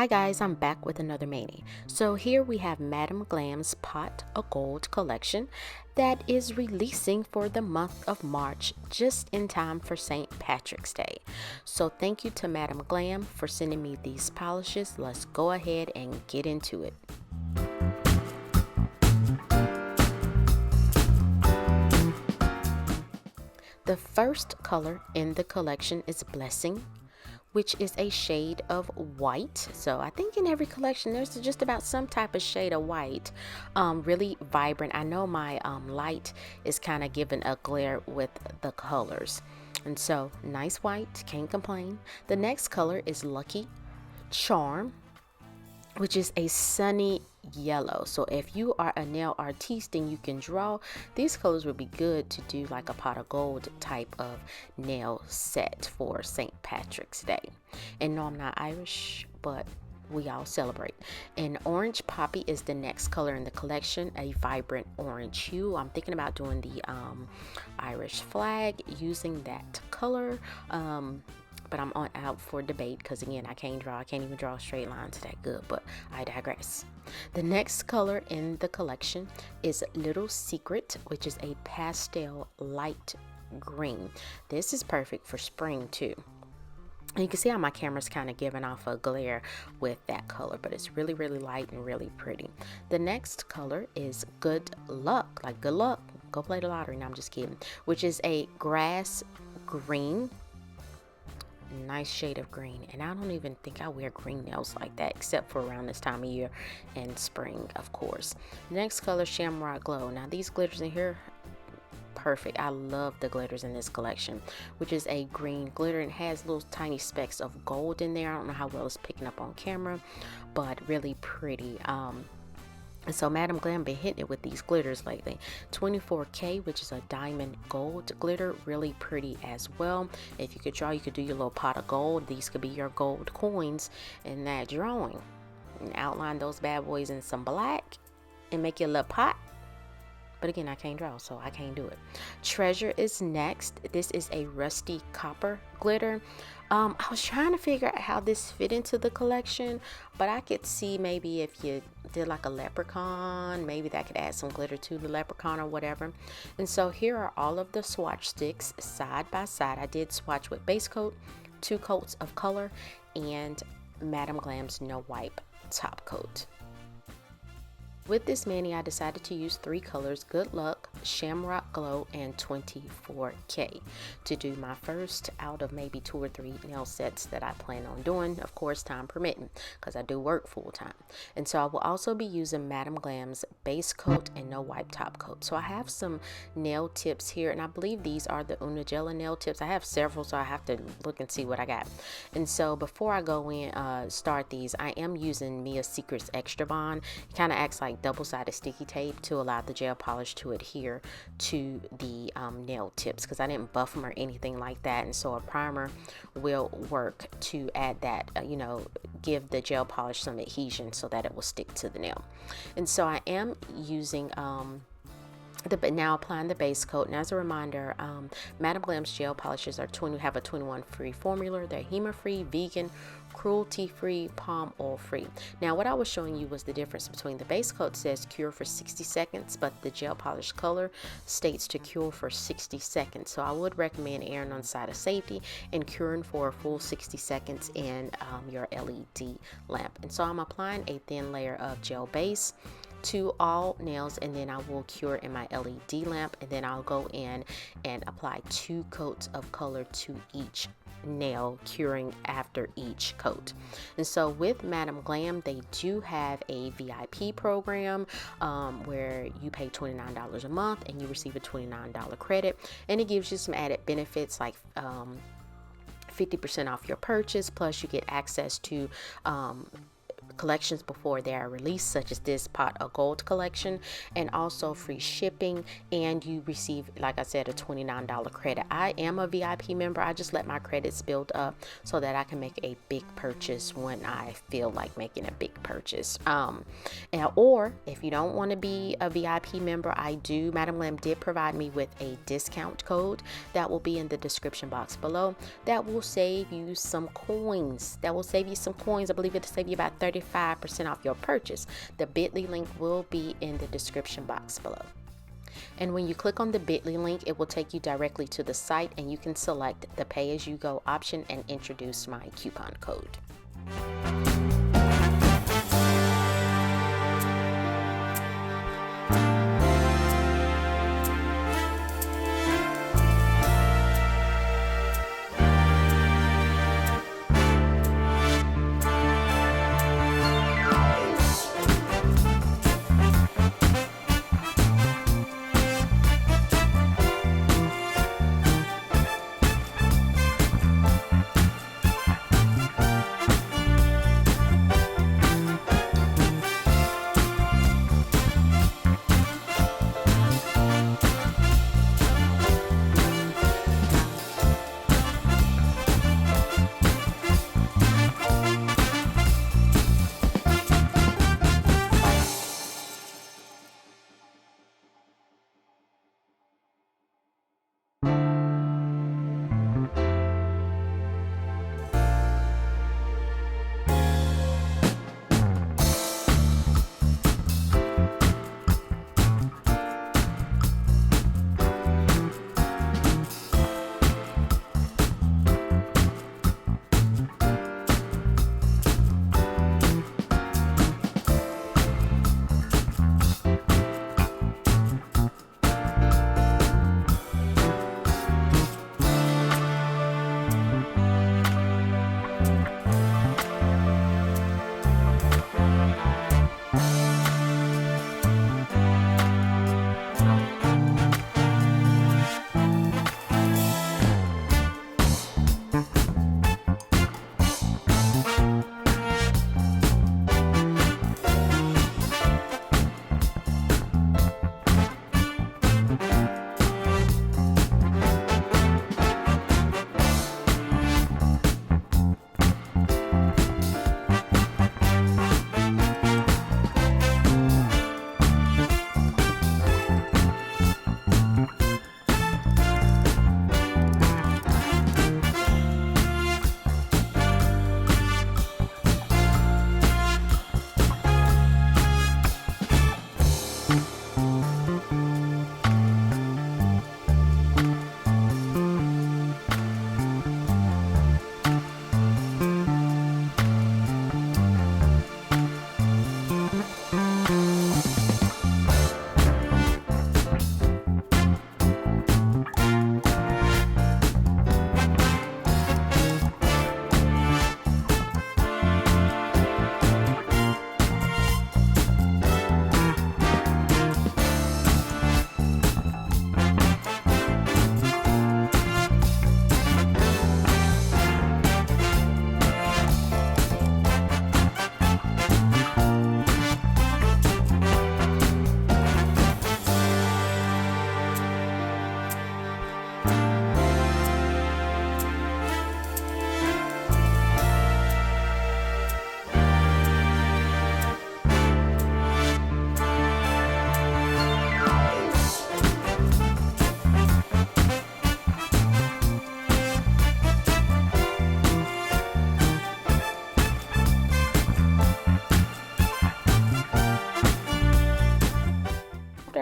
Hi guys, I'm back with another mani. So here we have Madam Glam's Pot of Gold collection that is releasing for the month of March, just in time for St. Patrick's Day. So thank you to Madam Glam for sending me these polishes. Let's go ahead and get into it. The first color in the collection is Blessing, which is a shade of white. So I think in every collection there's just about some type of shade of white. Really vibrant. I know my light is kind of giving a glare with the colors, and so nice white, can't complain. The next color is Lucky Charm, which is a sunny yellow. So if you are a nail artiste and you can draw, these colors would be good to do like a pot of gold type of nail set for St. Patrick's Day. And no, I'm not Irish, but we all celebrate. And Orange Poppy is the next color in the collection, a vibrant orange hue. I'm thinking about doing the Irish flag using that color, but I'm out for debate because again, I can't even draw straight lines that good, but I digress. The next color in the collection is Little Secret, which is a pastel light green. This is perfect for spring too. And you can see how my camera's kind of giving off a glare with that color, but it's really, really light and really pretty. The next color is Good Luck, like good luck, go play the lottery. No, I'm just kidding. Which is a grass green. Nice shade of green, and I don't even think I wear green nails like that except for around this time of year and spring, of course. Next color, Shamrock Glow. Now these glitters in here, perfect. I love the glitters in this collection, which is a green glitter and has little tiny specks of gold in there. I don't know how well it's picking up on camera, but really pretty. And so Madam Glam been hitting it with these glitters lately. 24K, which is a diamond gold glitter, really pretty as well. If you could draw, you could do your little pot of gold. These could be your gold coins in that drawing. And outline those bad boys in some black and make your little pot. But again, I can't draw, so I can't do it. Treasure is next. This is a rusty copper glitter. I was trying to figure out how this fit into the collection, but I could see maybe if you did like a leprechaun, maybe that could add some glitter to the leprechaun or whatever. And so here are all of the swatch sticks side by side. I did swatch with base coat, 2 coats of color, and Madam Glam's no wipe top coat. With this mani, I decided to use 3 colors, Good Luck, Shamrock Glow, and 24K to do my first out of maybe 2 or 3 nail sets that I plan on doing, of course, time permitting, because I do work full time. And so I will also be using Madam Glam's base coat and no wipe top coat. So I have some nail tips here, and I believe these are the 𝑻𝒊𝒔𝒉 nail tips. I have several, so I have to look and see what I got. And so before I go in, start these, I am using Mia Secret's Extra Bond. It kind of acts like double-sided sticky tape to allow the gel polish to adhere to the nail tips, because I didn't buff them or anything like that. And so a primer will work to add that, give the gel polish some adhesion so that it will stick to the nail. And so I am using now applying the base coat. And as a reminder, Madam Glam's gel polishes have a 21 free formula. They're HEMA free, vegan, cruelty free, palm oil free. Now what I was showing you was the difference between the base coat says cure for 60 seconds, but the gel polish color states to cure for 60 seconds. So I would recommend erring on the side of safety and curing for a full 60 seconds in your LED lamp. And so I'm applying a thin layer of gel base to all nails, and then I will cure in my LED lamp, and then I'll go in and apply 2 coats of color to each nail, curing after each coat. And so with Madam Glam, they do have a VIP program where you pay $29 a month and you receive a $29 credit, and it gives you some added benefits like 50% off your purchase, plus you get access to collections before they are released, such as this pot of gold collection, and also free shipping, and you receive, like I said, a $29 credit. I am a VIP member. I just let my credits build up so that I can make a big purchase when I feel like making a big purchase. Or if you don't want to be a VIP member, Madam Glam did provide me with a discount code that will be in the description box below. That will save you some coins. I believe it'll save you about 35% off your purchase. The bit.ly link will be in the description box below. And when you click on the bit.ly link, it will take you directly to the site, and you can select the pay-as-you-go option and introduce my coupon code.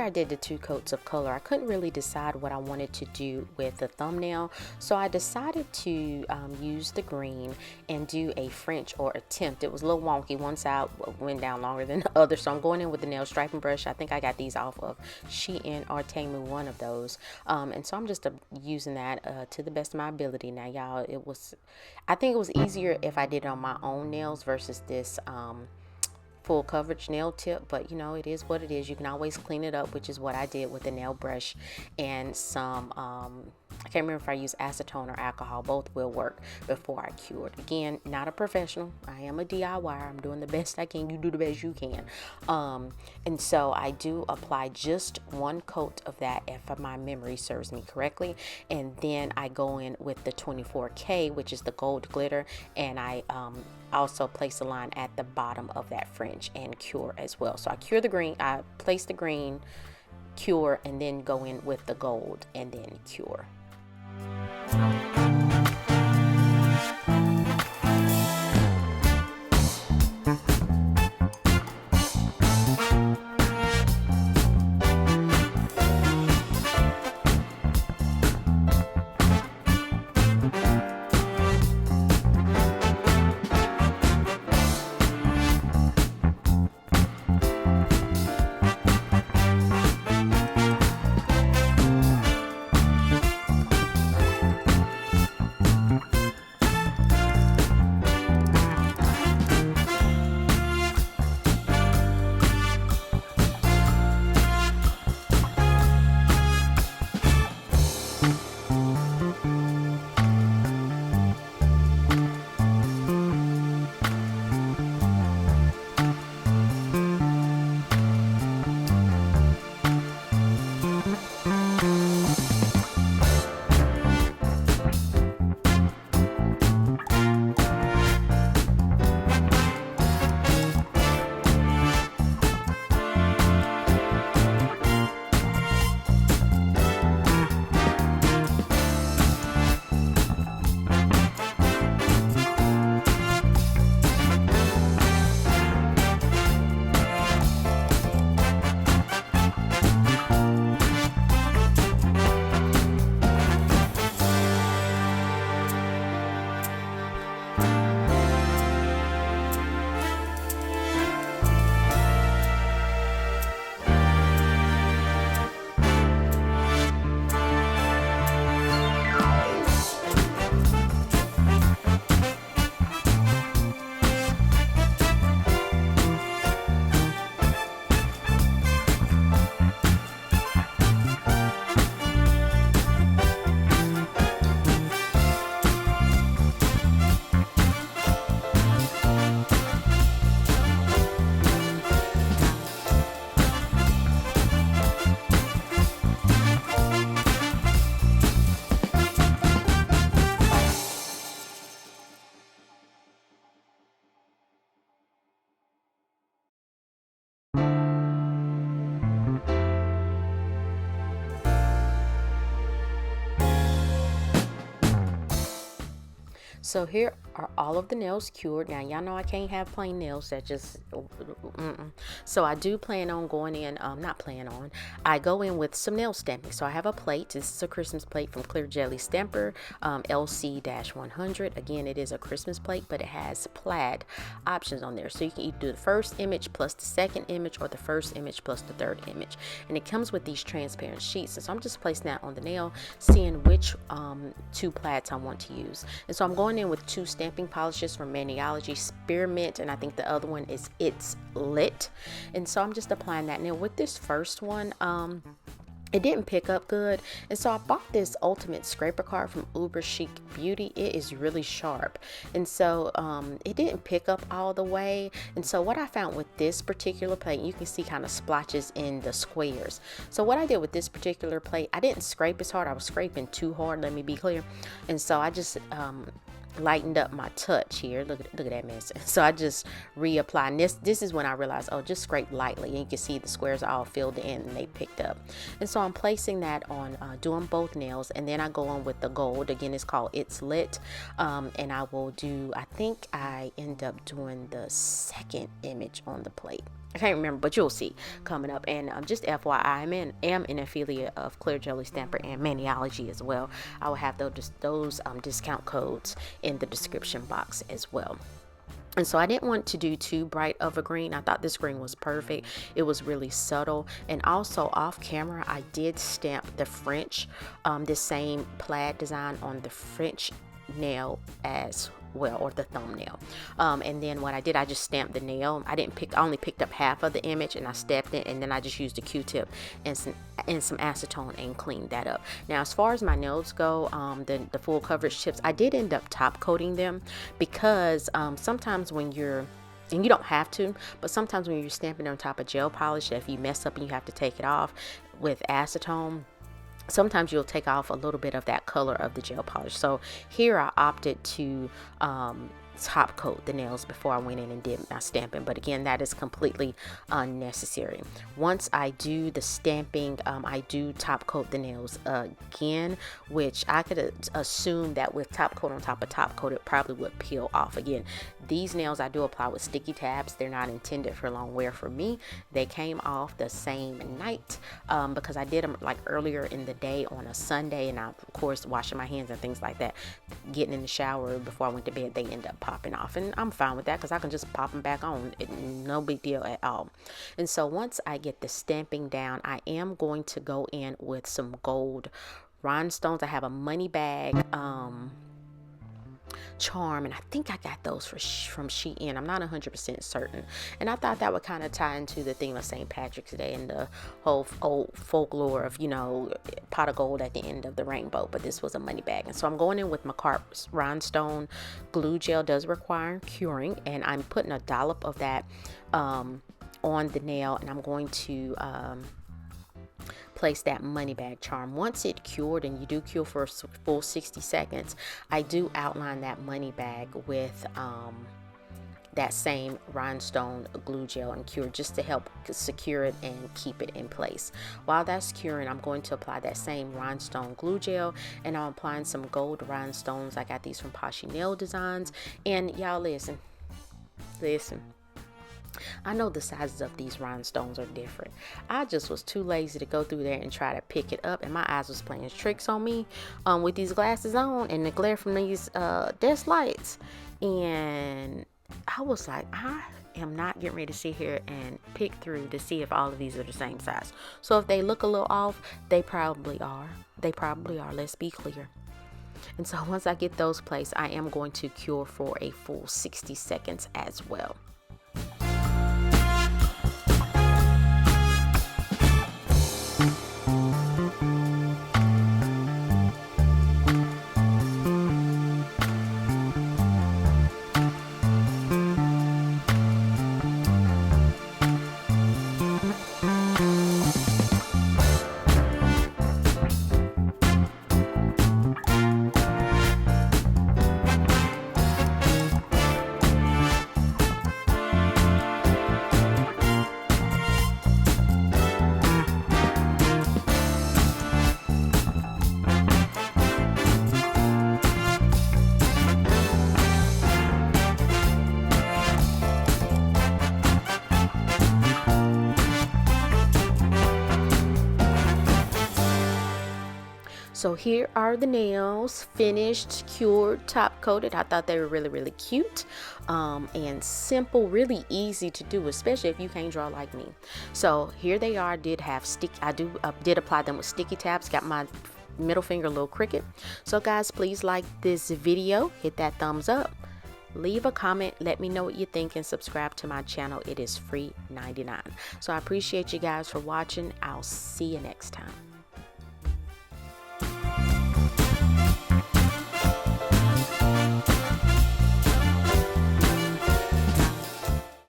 I did the 2 coats of color, I couldn't really decide what I wanted to do with the thumbnail, so I decided to use the green and do a French, or attempt. It was a little wonky. One side went down longer than the other, so I'm going in with the nail striping brush. I think I got these off of Shein or Temu, one of those, and so I'm just using that to the best of my ability. Now y'all, I think it was easier if I did it on my own nails versus this full coverage nail tip, but you know, it is what it is. You can always clean it up, which is what I did with the nail brush and some I can't remember if I use acetone or alcohol. Both will work before I cure it. Again, not a professional. I am a DIYer. I'm doing the best I can. You do the best you can. And so I do apply just one coat of that, if my memory serves me correctly. And then I go in with the 24K, which is the gold glitter. And I also place a line at the bottom of that fringe and cure as well. So I cure the green. I place the green, cure, and then go in with the gold and then cure. So here are all of the nails cured. Now y'all know I can't have plain nails. That just So I do plan on going in, I go in with some nail stamping. So I have a plate. This is a Christmas plate from Clear Jelly Stamper, LC-100. Again, it is a Christmas plate, but it has plaid options on there. So you can either do the first image plus the second image, or the first image plus the third image. And it comes with these transparent sheets. And so I'm just placing that on the nail, seeing which two plaids I want to use. And so I'm going in with two stamping polishes from Maniology, Spearmint, and I think the other one is It's Lit. And so I'm just applying that. Now with this first one, it didn't pick up good, and so I bought this ultimate scraper card from Uber Chic Beauty. It is really sharp, and so it didn't pick up all the way. And so what I found with this particular plate, you can see kind of splotches in the squares. So what I did with this particular plate, I didn't scrape as hard. I was scraping too hard, let me be clear. And so I just lightened up my touch here. Look at that mess. So I just reapply, and this is when I realized, oh, just scrape lightly, and you can see the squares are all filled in and they picked up. And so I'm placing that on, doing both nails, and then I go on with the gold. Again, it's called It's Lit, and I will do, I think I end up doing the second image on the plate. I can't remember, but you'll see coming up. And just FYI, I am an affiliate of Clear Jelly Stamper and Maniology as well. I will have those discount codes in the description box as well. And so I didn't want to do too bright of a green. I thought this green was perfect. It was really subtle. And also off camera, I did stamp the French, the same plaid design on the French nail as well, or the thumbnail. And then what I did, I just stamped the nail. I only picked up half of the image, and I stamped it, and then I just used a Q-tip and some acetone and cleaned that up. Now, as far as my nails go, the full coverage tips, I did end up top coating them, because sometimes when you're, and you don't have to, but sometimes when you're stamping on top of gel polish, if you mess up and you have to take it off with acetone, sometimes you'll take off a little bit of that color of the gel polish. So here I opted to top coat the nails before I went in and did my stamping, but again, that is completely unnecessary. Once I do the stamping, I do top coat the nails again, which I could assume that with top coat on top of top coat, it probably would peel off again. These nails I do apply with sticky tabs. They're not intended for long wear for me. They came off the same night because I did them like earlier in the day on a Sunday, and I, of course, washing my hands and things like that, getting in the shower before I went to bed, they end up popping off, and I'm fine with that because I can just pop them back on. No big deal at all. And so once I get the stamping down, I am going to go in with some gold rhinestones. I have a money bag charm, and I think I got those from Shein. I'm not 100% certain, and I thought that would kind of tie into the theme of St. Patrick's Day and the whole old folklore of, you know, pot of gold at the end of the rainbow. But this was a money bag, and so I'm going in with my Carp's rhinestone glue gel. Does require curing, and I'm putting a dollop of that on the nail, and I'm going to place that money bag charm. Once it cured, and you do cure for a full 60 seconds, I do outline that money bag with that same rhinestone glue gel and cure, just to help secure it and keep it in place. While that's curing, I'm going to apply that same rhinestone glue gel, and I'm applying some gold rhinestones. I got these from Poshy Nail Designs, and y'all listen, I know the sizes of these rhinestones are different. I just was too lazy to go through there and try to pick it up, and my eyes was playing tricks on me with these glasses on and the glare from these desk lights, and I was like, I am not getting ready to sit here and pick through to see if all of these are the same size. So if they look a little off, they probably are. Let's be clear. And so once I get those placed, I am going to cure for a full 60 seconds as well. So here are the nails, finished, cured, top coated. I thought they were really, really cute and simple, really easy to do, especially if you can't draw like me. So here they are. I did apply them with sticky tabs. Got my middle finger a little crooked. So guys, please like this video, hit that thumbs up, leave a comment, let me know what you think, and subscribe to my channel. It is free 99. So I appreciate you guys for watching. I'll see you next time.